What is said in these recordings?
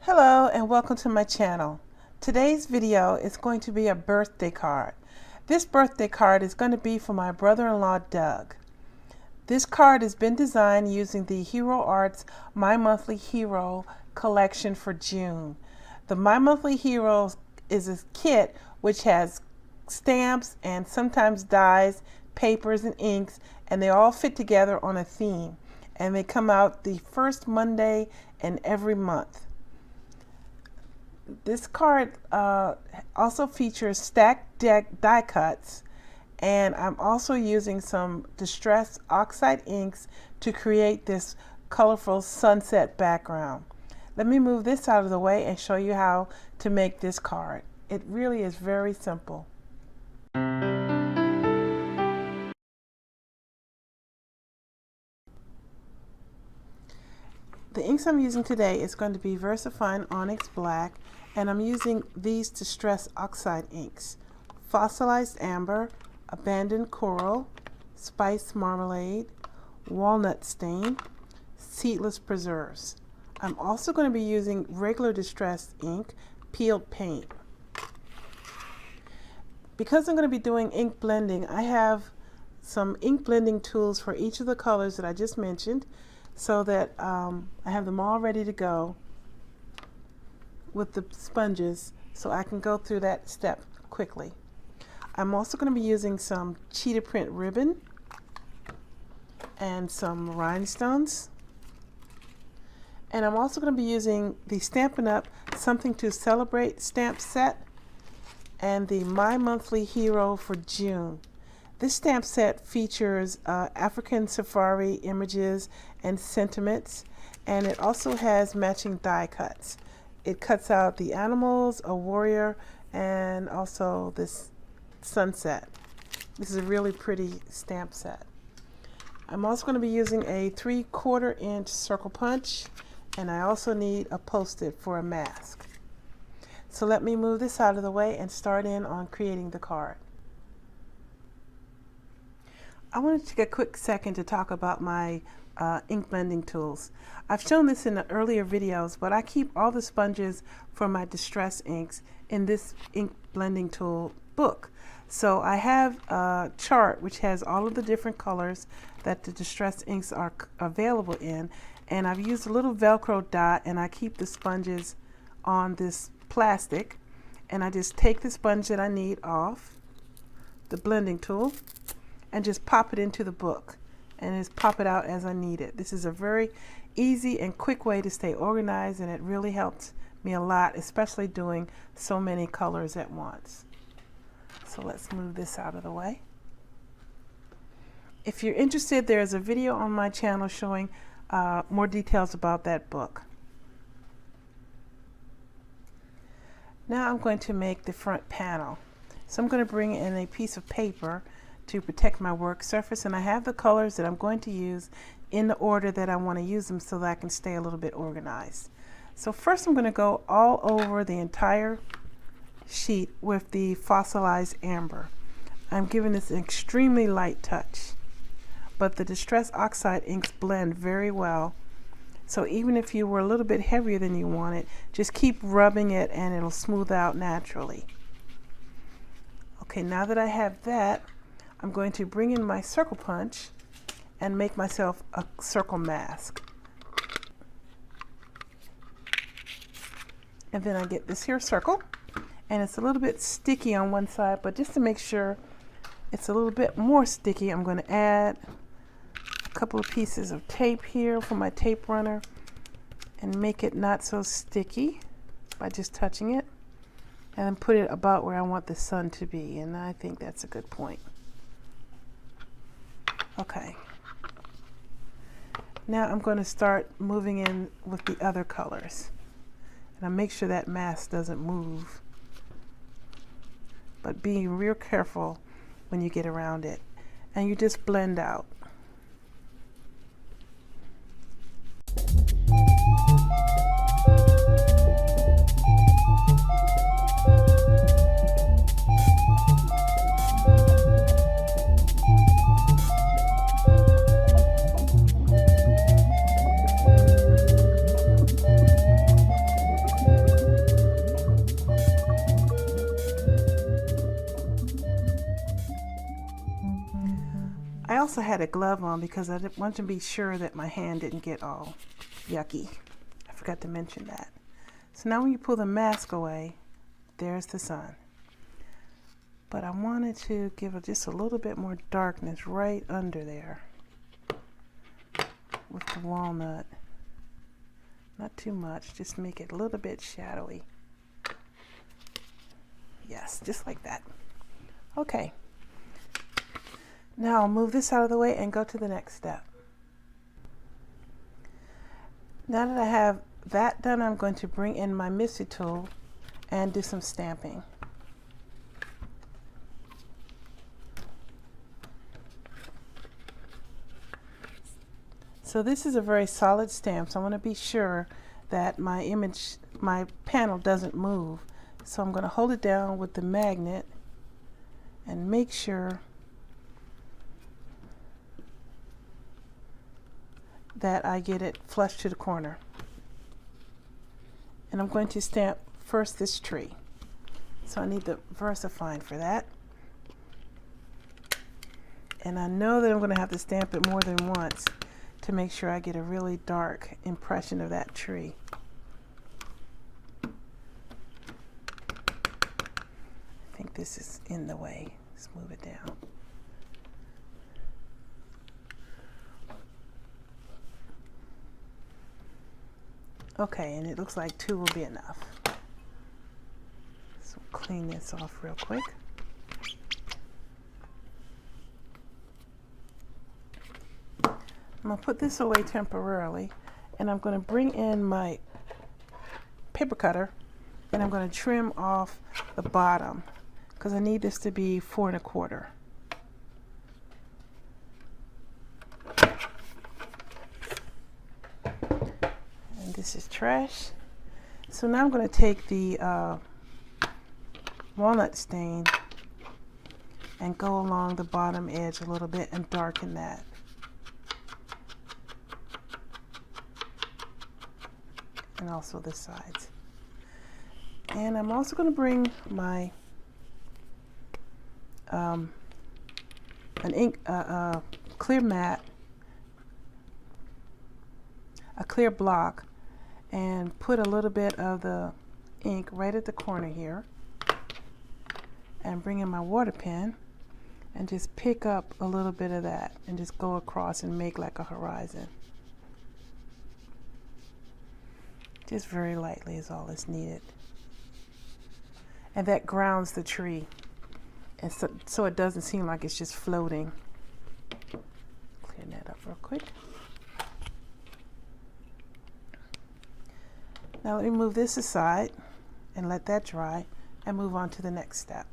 Hello and welcome to my channel. Today's video is going to be a birthday card. This birthday card is going to be for my brother-in-law Doug. This card has been designed using the Hero Arts My Monthly Hero collection for June. The My Monthly Heroes is a kit which has stamps and sometimes dies, papers and inks, and they all fit together on a theme, and they come out the first Monday in every month. This card also features stacked deck die cuts, and I'm also using some distressed Oxide inks to create this colorful sunset background. Let me move this out of the way and show you how to make this card. It really is very simple. The inks I'm using today is going to be Versafine Onyx Black, and I'm using these distressed Oxide inks: Fossilized Amber, Abandoned Coral, Spice Marmalade, Walnut Stain, Seedless Preserves. I'm also going to be using regular distressed ink, Peeled Paint. Because I'm going to be doing ink blending, I have some ink blending tools for each of the colors that I just mentioned, so that I have them all ready to go with the sponges so I can go through that step quickly. I'm also going to be using some cheetah print ribbon and some rhinestones, and I'm also going to be using the Stampin' Up! Something to Celebrate stamp set and the My Monthly Hero for June. This stamp set features African safari images and sentiments, and it also has matching die cuts. It cuts out the animals, a warrior, and also this sunset. This is a really pretty stamp set. I'm also going to be using a 3/4 inch circle punch, and I also need a Post-it for a mask. So let me move this out of the way and start in on creating the card. I wanted to take a quick second to talk about my ink blending tools. I've shown this in the earlier videos, but I keep all the sponges for my distress inks in this ink blending tool book. So I have a chart which has all of the different colors that the distress inks are available in, and I've used a little Velcro dot, and I keep the sponges on this plastic, and I just take the sponge that I need off the blending tool and just pop it into the book, and just pop it out as I need it. This is a very easy and quick way to stay organized, and it really helps me a lot, especially doing so many colors at once. So let's move this out of the way. If you're interested, there's a video on my channel showing more details about that book. Now I'm going to make the front panel. So I'm going to bring in a piece of paper to protect my work surface, and I have the colors that I'm going to use in the order that I want to use them so that I can stay a little bit organized. So first I'm going to go all over the entire sheet with the Fossilized Amber. I'm giving this an extremely light touch, but the Distress Oxide inks blend very well. So even if you were a little bit heavier than you want it, just keep rubbing it and it'll smooth out naturally. Okay, now that I have that, I'm going to bring in my circle punch and make myself a circle mask. And then I get this here circle, and it's a little bit sticky on one side, but just to make sure it's a little bit more sticky, I'm going to add a couple of pieces of tape here for my tape runner and make it not so sticky by just touching it, and then put it about where I want the sun to be, and I think that's a good point. Okay, now I'm going to start moving in with the other colors, and I make sure that mask doesn't move, but be real careful when you get around it, and you just blend out. had a glove on because I wanted to be sure that my hand didn't get all yucky. I forgot to mention that. So now when you pull the mask away, there's the sun. But I wanted to give it just a little bit more darkness right under there with the walnut. Not too much, just make it a little bit shadowy. Yes, just like that. Okay. Now I'll move this out of the way and go to the next step. Now that I have that done, I'm going to bring in my Missy tool and do some stamping. So this is a very solid stamp, so I want to be sure that my panel doesn't move. So I'm going to hold it down with the magnet and make sure that I get it flush to the corner. And I'm going to stamp first this tree. So I need the Versafine for that. And I know that I'm going to have to stamp it more than once to make sure I get a really dark impression of that tree. I think this is in the way. Let's move it down. Okay, and it looks like 2 will be enough. So clean this off real quick. I'm going to put this away temporarily, and I'm going to bring in my paper cutter, and I'm going to trim off the bottom because I need this to be 4 1/4. And this is trash. So now I'm going to take the walnut stain and go along the bottom edge a little bit and darken that. And also the sides. And I'm also going to bring my clear mat, a clear block, and put a little bit of the ink right at the corner here, and bring in my water pen and just pick up a little bit of that and just go across and make like a horizon. Just very lightly is all that's needed. And that grounds the tree. And so it doesn't seem like it's just floating. Clean that up real quick. Now let me move this aside and let that dry and move on to the next step.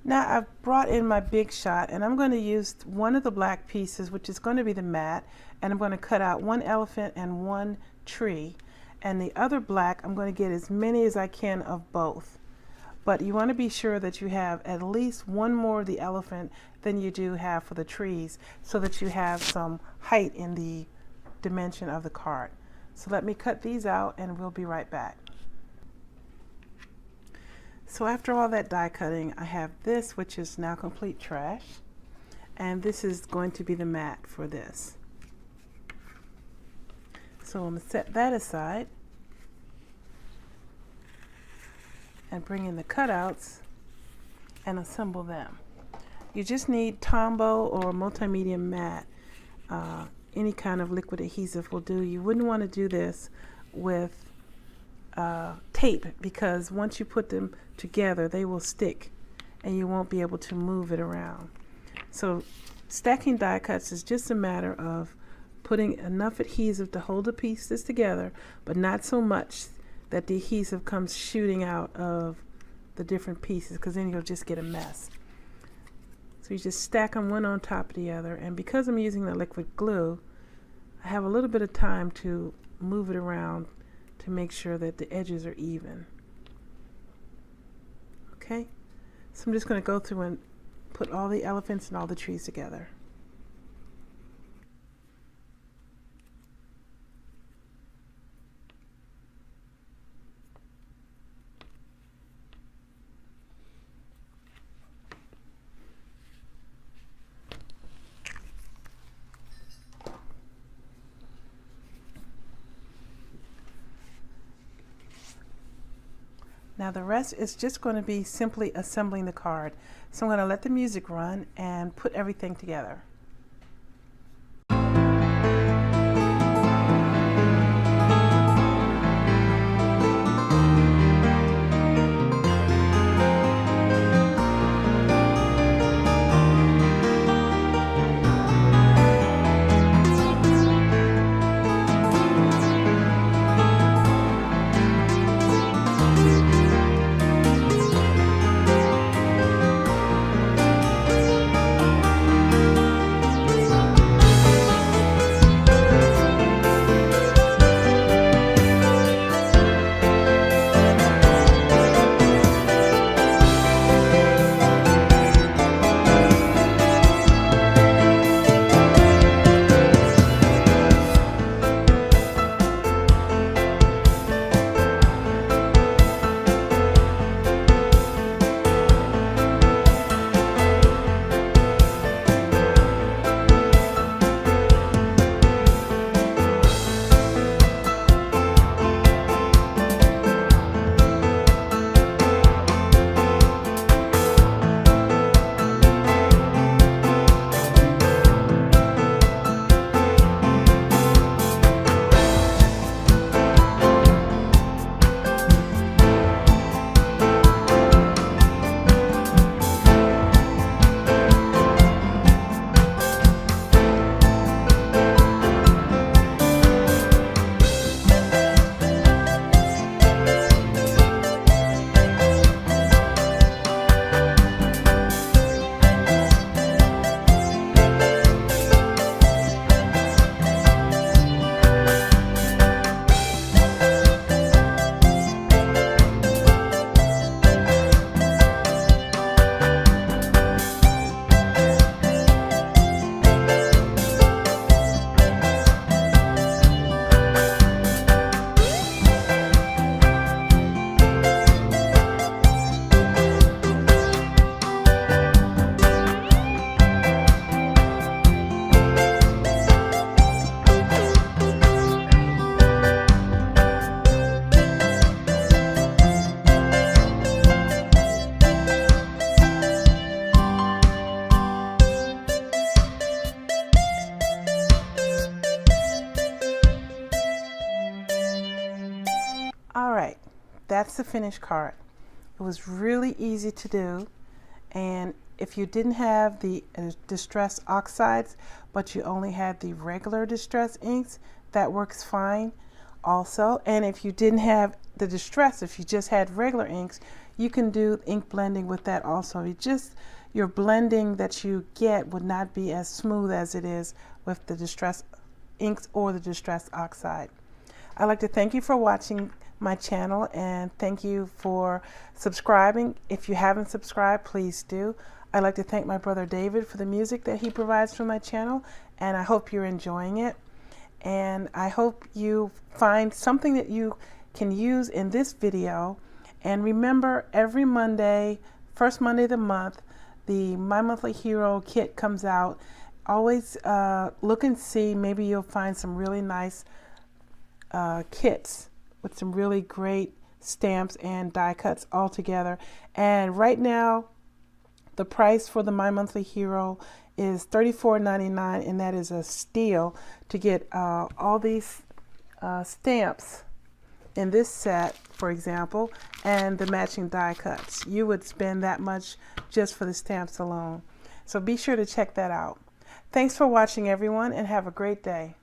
Now I've brought in my big shot, and I'm going to use one of the black pieces, which is going to be the mat, and I'm going to cut out 1 elephant and 1 tree, and the other black I'm going to get as many as I can of both. But you want to be sure that you have at least 1 more of the elephant than you do have for the trees, so that you have some height in the dimension of the card. So let me cut these out and we'll be right back. So after all that die cutting, I have this, which is now complete trash, and this is going to be the mat for this. So I'm going to set that aside and bring in the cutouts and assemble them. You just need Tombow or multimedia matte. Any kind of liquid adhesive will do. You wouldn't want to do this with tape, because once you put them together they will stick and you won't be able to move it around. So stacking die cuts is just a matter of putting enough adhesive to hold the pieces together, but not so much that the adhesive comes shooting out of the different pieces, because then you'll just get a mess. So you just stack them one on top of the other, and because I'm using the liquid glue, I have a little bit of time to move it around to make sure that the edges are even. Okay, so I'm just going to go through and put all the elephants and all the trees together. Now the rest is just going to be simply assembling the card. So I'm going to let the music run and put everything together. Alright, that's the finished card. It was really easy to do, and if you didn't have the distress oxides but you only had the regular distress inks, that works fine also. And if you didn't have the distress, if you just had regular inks, you can do ink blending with that also. Your blending that you get would not be as smooth as it is with the distress inks or the distress oxide. I'd like to thank you for watching my channel, and thank you for subscribing. If you haven't subscribed, please do. I'd like to thank my brother David for the music that he provides for my channel, and I hope you're enjoying it. And I hope you find something that you can use in this video. And remember, every Monday, first Monday of the month, the My Monthly Hero kit comes out. Always look and see, maybe you'll find some really nice kits with some really great stamps and die cuts all together. And right now the price for the My Monthly Hero is $34.99, and that is a steal to get all these stamps in this set, for example, and the matching die cuts. You would spend that much just for the stamps alone. So be sure to check that out. Thanks for watching, everyone, and have a great day.